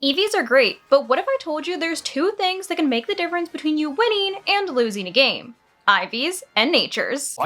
EVs are great, but what if I told you there's two things that can make the difference between you winning and losing a game? IVs and natures.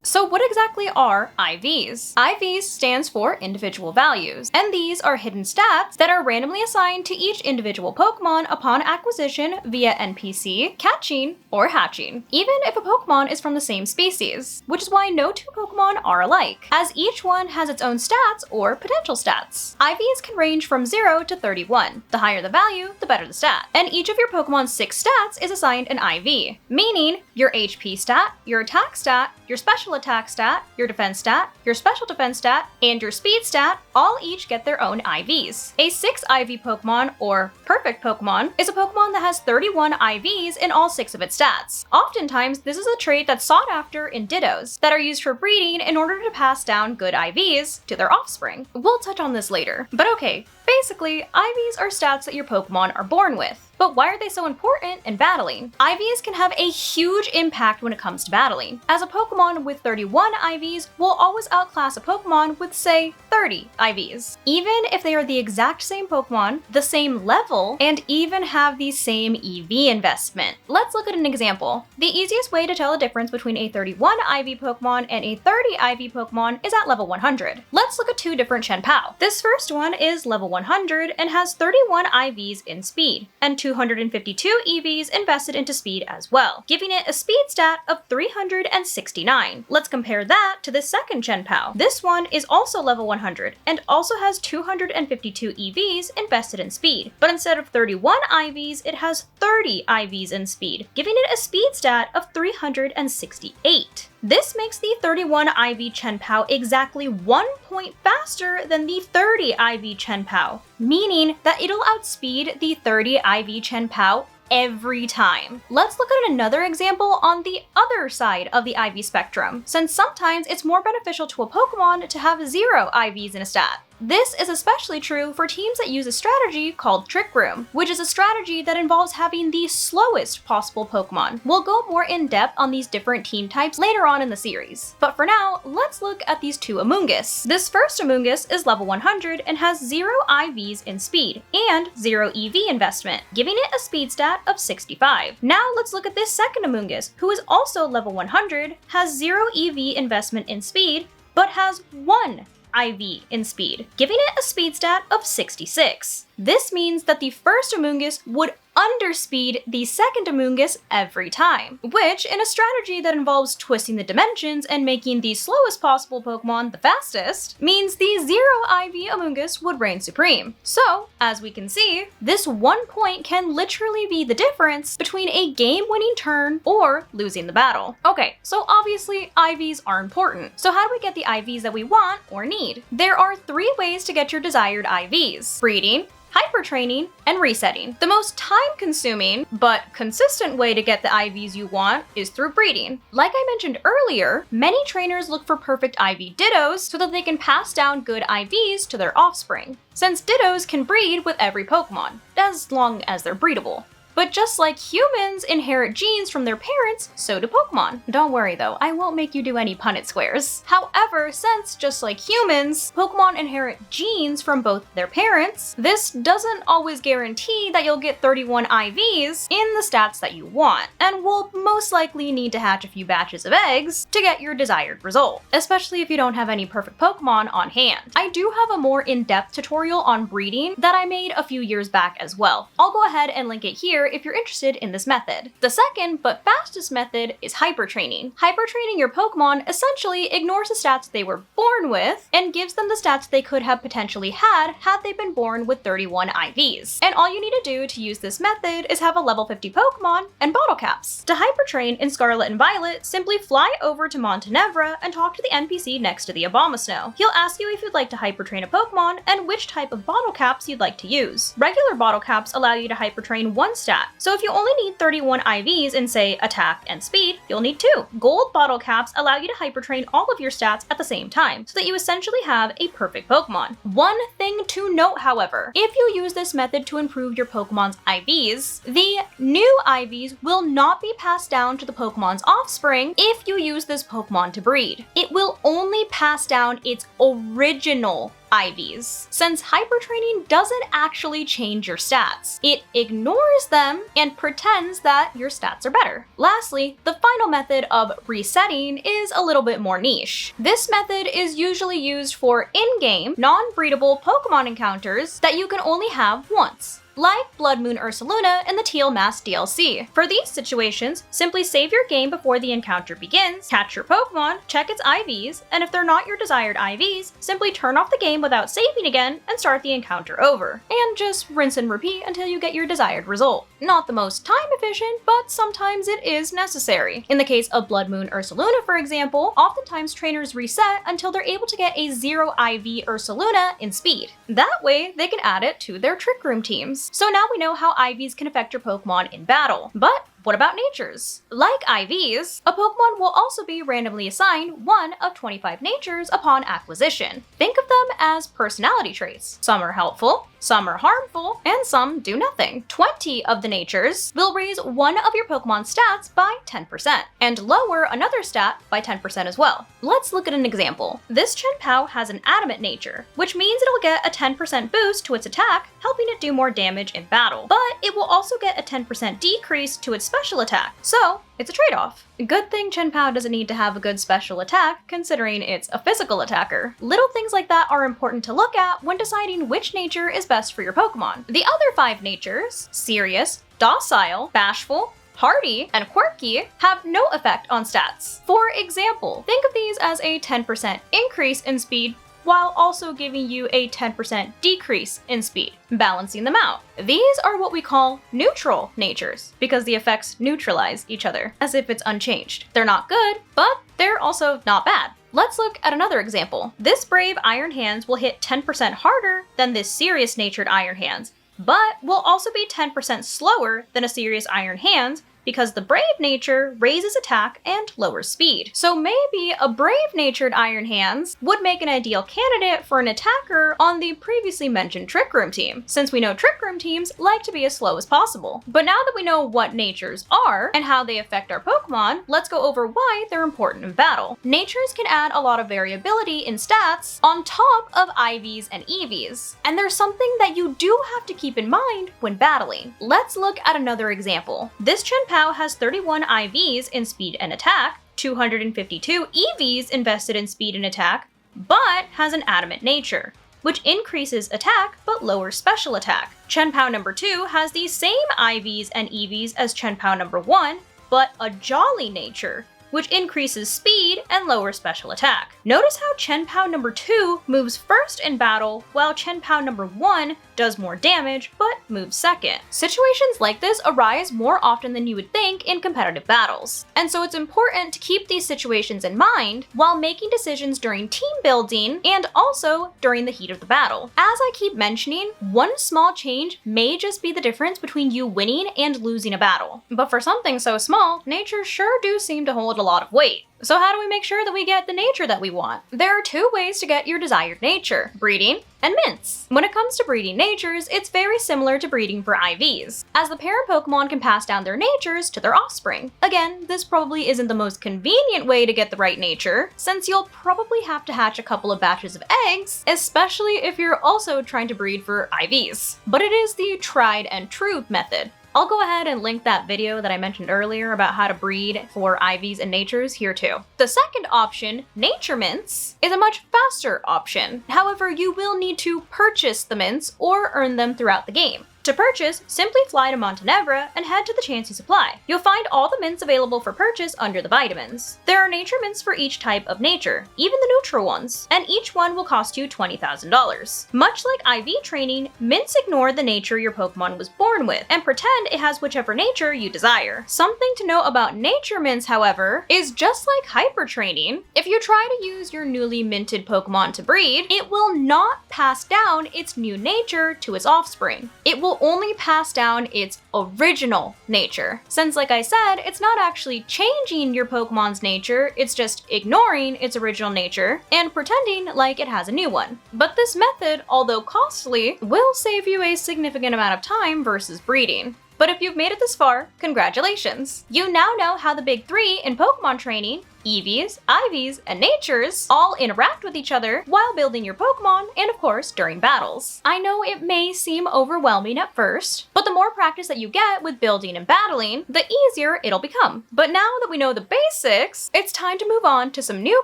So what exactly are IVs? IVs stands for individual values, and these are hidden stats that are randomly assigned to each individual Pokemon upon acquisition via NPC, catching, or hatching, even if a Pokemon is from the same species, which is why no two Pokemon are alike, as each one has its own stats or potential stats. IVs can range from 0 to 31. The higher the value, the better the stat. And each of your Pokemon's 6 stats is assigned an IV, meaning your HP stat, your attack stat, your special attack stat, your defense stat, your special defense stat, and your speed stat all each get their own IVs. A 6 IV Pokemon, or perfect Pokemon, is a Pokemon that has 31 IVs in all 6 of its stats. Oftentimes, this is a trait that's sought after in Dittos that are used for breeding in order to pass down good IVs to their offspring. We'll touch on this later. But okay, basically, IVs are stats that your Pokemon are born with. But why are they so important in battling? IVs can have a huge impact when it comes to battling, as a Pokemon with 31 IVs will always outclass a Pokemon with, say, 30 IVs. Even if they are the exact same Pokemon, the same level, and even have the same EV investment. Let's look at an example. The easiest way to tell the difference between a 31 IV Pokemon and a 30 IV Pokemon is at level 100. Let's look at two different Chien-Pao. This first one is level 100 and has 31 IVs in speed, and 252 EVs invested into speed as well, giving it a speed stat of 369. Let's compare that to the second Chien-Pao. This one is also level 100 and also has 252 EVs invested in speed, but instead of 31 IVs, it has 30 IVs in speed, giving it a speed stat of 368. This makes the 31 IV Chien-Pao exactly 1 point faster than the 30 IV Chien-Pao, meaning that it'll outspeed the 30 IV Chien-Pao every time. Let's look at another example on the other side of the IV spectrum, since sometimes it's more beneficial to a Pokemon to have 0 IVs in a stat. This is especially true for teams that use a strategy called Trick Room, which is a strategy that involves having the slowest possible Pokemon. We'll go more in depth on these different team types later on in the series. But for now, let's look at these two Amoonguss. This first Amoonguss is level 100 and has 0 IVs in speed and 0 EV investment, giving it a speed stat of 65. Now let's look at this second Amoonguss, who is also level 100, has 0 EV investment in speed, but has 1 IV in speed, giving it a speed stat of 66. This means that the first Amoonguss would underspeed the second Amoonguss every time, which, in a strategy that involves twisting the dimensions and making the slowest possible Pokemon the fastest, means the 0 IV Amoonguss would reign supreme. So, as we can see, this 1 point can literally be the difference between a game-winning turn or losing the battle. Okay, so obviously IVs are important. So how do we get the IVs that we want or need? There are 3 ways to get your desired IVs: breeding, hypertraining, and resetting. The most time-consuming but consistent way to get the IVs you want is through breeding. Like I mentioned earlier, many trainers look for perfect IV Dittos so that they can pass down good IVs to their offspring, since Dittos can breed with every Pokemon, as long as they're breedable. But just like humans inherit genes from their parents, so do Pokemon. Don't worry though, I won't make you do any Punnett squares. However, since just like humans, Pokemon inherit genes from both their parents, this doesn't always guarantee that you'll get 31 IVs in the stats that you want, and will most likely need to hatch a few batches of eggs to get your desired result, especially if you don't have any perfect Pokemon on hand. I do have a more in-depth tutorial on breeding that I made a few years back as well. I'll go ahead and link it here if you're interested in this method. The second but fastest method is hypertraining. Hypertraining your Pokemon essentially ignores the stats they were born with and gives them the stats they could have potentially had they been born with 31 IVs. And all you need to do to use this method is have a level 50 Pokemon and bottle caps. To hypertrain in Scarlet and Violet, simply fly over to Montenevra and talk to the NPC next to the Abomasnow. He'll ask you if you'd like to hypertrain a Pokemon and which type of bottle caps you'd like to use. Regular bottle caps allow you to hypertrain one stat stat. So if you only need 31 IVs in, say, attack and speed, you'll need 2. Gold bottle caps allow you to hypertrain all of your stats at the same time, so that you essentially have a perfect Pokemon. One thing to note, however, if you use this method to improve your Pokemon's IVs, the new IVs will not be passed down to the Pokemon's offspring if you use this Pokemon to breed. It will only pass down its original IVs, since hypertraining doesn't actually change your stats. It ignores them and pretends that your stats are better. Lastly, the final method of resetting is a little bit more niche. This method is usually used for in-game, non-breedable Pokemon encounters that you can only have once, like Blood Moon Ursaluna in the Teal Mask DLC. For these situations, simply save your game before the encounter begins, catch your Pokemon, check its IVs, and if they're not your desired IVs, simply turn off the game without saving again and start the encounter over. And just rinse and repeat until you get your desired result. Not the most time efficient, but sometimes it is necessary. In the case of Blood Moon Ursaluna, for example, oftentimes trainers reset until they're able to get a 0 IV Ursaluna in speed. That way, they can add it to their Trick Room teams. So now we know how IVs can affect your Pokemon in battle. But what about natures? Like IVs, a Pokemon will also be randomly assigned one of 25 natures upon acquisition. Think of them as personality traits. Some are helpful, some are harmful, and some do nothing. 20 of the natures will raise one of your Pokemon's stats by 10%, and lower another stat by 10% as well. Let's look at an example. This Chien-Pao has an adamant nature, which means it'll get a 10% boost to its attack, helping it do more damage in battle. But it will also get a 10% decrease to its special attack, so it's a trade-off. Good thing Chien-Pao doesn't need to have a good special attack, considering it's a physical attacker. Little things like that are important to look at when deciding which nature is best for your Pokemon. The other 5 natures, serious, docile, bashful, hardy, and quirky, have no effect on stats. For example, think of these as a 10% increase in speed while also giving you a 10% decrease in speed, balancing them out. These are what we call neutral natures, because the effects neutralize each other, as if it's unchanged. They're not good, but they're also not bad. Let's look at another example. This brave Iron Hands will hit 10% harder than this serious natured Iron Hands, but will also be 10% slower than a serious Iron Hands, because the brave nature raises attack and lowers speed. So maybe a brave-natured Iron Hands would make an ideal candidate for an attacker on the previously mentioned Trick Room team, since we know Trick Room teams like to be as slow as possible. But now that we know what natures are and how they affect our Pokemon, let's go over why they're important in battle. Natures can add a lot of variability in stats on top of IVs and EVs, and there's something that you do have to keep in mind when battling. Let's look at another example. This Chien-Pao has 31 IVs in speed and attack, 252 EVs invested in speed and attack, but has an adamant nature, which increases attack but lowers special attack. Chien-Pao number 2 has the same IVs and EVs as Chien-Pao number 1, but a jolly nature, which increases speed and lowers special attack. Notice how Chien-Pao number 2 moves first in battle, while Chien-Pao number 1 does more damage, but moves second. Situations like this arise more often than you would think in competitive battles, and so it's important to keep these situations in mind while making decisions during team building and also during the heat of the battle. As I keep mentioning, one small change may just be the difference between you winning and losing a battle. But for something so small, natures sure do seem to hold a lot of weight. So how do we make sure that we get the nature that we want? There are 2 ways to get your desired nature: breeding and mints. When it comes to breeding natures, it's very similar to breeding for IVs, as the parent Pokemon can pass down their natures to their offspring. Again, this probably isn't the most convenient way to get the right nature, since you'll probably have to hatch a couple of batches of eggs, especially if you're also trying to breed for IVs. But it is the tried and true method. I'll go ahead and link that video that I mentioned earlier about how to breed for IVs and natures here too. The second option, nature mints, is a much faster option. However, you will need to purchase the mints or earn them throughout the game. To purchase, simply fly to Montenevra and head to the Chansey Supply. You'll find all the mints available for purchase under the vitamins. There are nature mints for each type of nature, even the neutral ones, and each one will cost you $20,000. Much like IV training, mints ignore the nature your Pokemon was born with and pretend it has whichever nature you desire. Something to know about nature mints, however, is just like hyper training, if you try to use your newly minted Pokemon to breed, it will not pass down its new nature to its offspring. It will will only pass down its original nature. Since, like I said, it's not actually changing your Pokemon's nature, it's just ignoring its original nature and pretending like it has a new one. But this method, although costly, will save you a significant amount of time versus breeding. But if you've made it this far, congratulations! You now know how the big three in Pokemon training, EVs, IVs, and Natures, all interact with each other while building your Pokemon and of course during battles. I know it may seem overwhelming at first, but the more practice that you get with building and battling, the easier it'll become. But now that we know the basics, it's time to move on to some new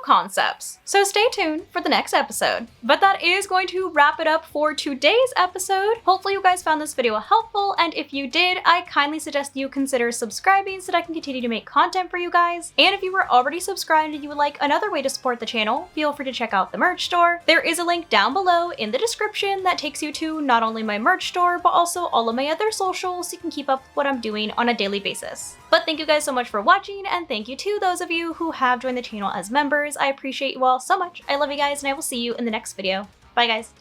concepts. So stay tuned for the next episode. But that is going to wrap it up for today's episode. Hopefully you guys found this video helpful, and if you did, I kindly suggest you consider subscribing so that I can continue to make content for you guys. And if you were already subscribed and you would like another way to support the channel, feel free to check out the merch store. There is a link down below in the description that takes you to not only my merch store, but also all of my other socials so you can keep up with what I'm doing on a daily basis. But thank you guys so much for watching, and thank you to those of you who have joined the channel as members. I appreciate you all so much. I love you guys, and I will see you in the next video. Bye guys!